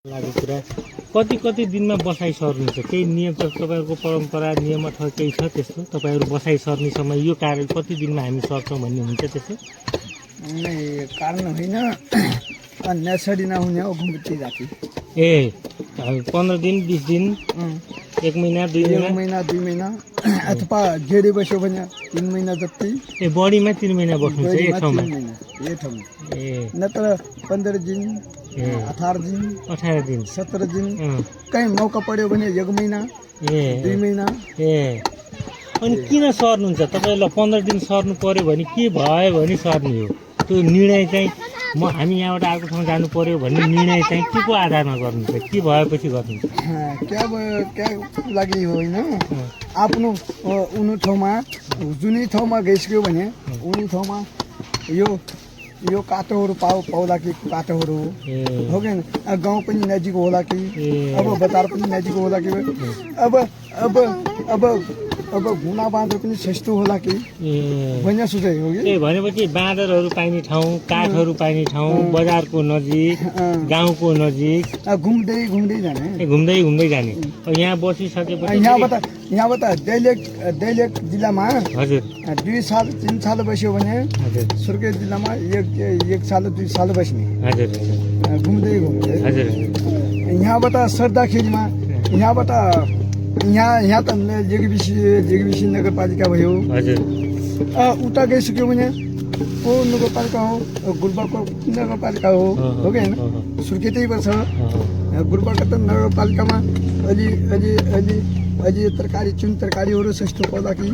लागेको कुरा कति कति दिनमा बसाइ सर्नुहुन्छ? केही नियम छ तपाईँहरूको परम्परा नियम अथवा केही छ त्यस्तो तपाईँहरू बसाइ सर्ने समय यो कारण कति दिनमा हामी सर्छौँ भन्ने हुन्छ त्यस्तो? नहीं कारण होइन नेसरी नहुने हो घुम्ती जाति ए 15 दिन 20 दिन 1 महिना 2 एक महिना महिना 2 महिना अथवा जेडी बस्यो भने 3 महिना जति ए बढीमा 3 महिना बस्नुहुन्छ एक ठाउँमा? ये ठाउँमा ए नत्र 15 दिन ए 18 दिन 18 दिन 17 दिन कहीँ मौका पर्यो भने 1 महिना ए 2 महिना ए अनि किन सर्नुहुन्छ तपाईँलाई? 15 दिन सर्नु पर्यो भने के भयो भने सर्ने हो? त्यो निर्णय चाहिँ हामी यहाँबाट अर्को ठाउँ जानु पर्यो भन्ने निर्णय चाहिँ के को आधारमा गर्नुहुन्छ? के भएपछि गर्नुहुन्छ? क्या लागि होइन आफ्नो उनी ठाउँमा जुनै ठाउँमा गइसक्यो भने उनी ठाउँमा यो काटोहरू पाउला कि काटोहरू हो कि गाउँ पनि नजिक होला कि अब बजार पनि नजिक होला कि अब घुना बाँदर पनि सस्तो होला कि भन्ने सोचाइ हो कि? ए भनेपछि बाँदरहरू पाइने ठाउँ, काठहरू पाइने ठाउँ, बजारको नजिक, गाउँको नजिक घुम्दै जाने घुम्दै जाने। यहाँ बसिसकेपछि यहाँबाट दैलेख जिल्लामा हजुर 2 साल 3 साल बस्यो भने हजुर सुर्खेत जिल्लामा एक साल 2 साल बस्ने हजुर घुम्दै हजुर यहाँबाट सर्दाखेरिमा यहाँ त जेगबिसी नगरपालिका भयो हजुर उता गइसक्यो भने को नगरपालिका हो गुल्बरको नगरपालिका हो कि होइन? सुर्खेतै पर्छ गुल्बरको त नगरपालिकामा अलि तरकारी चुन तरकारीहरू सस्तो पर्दा कि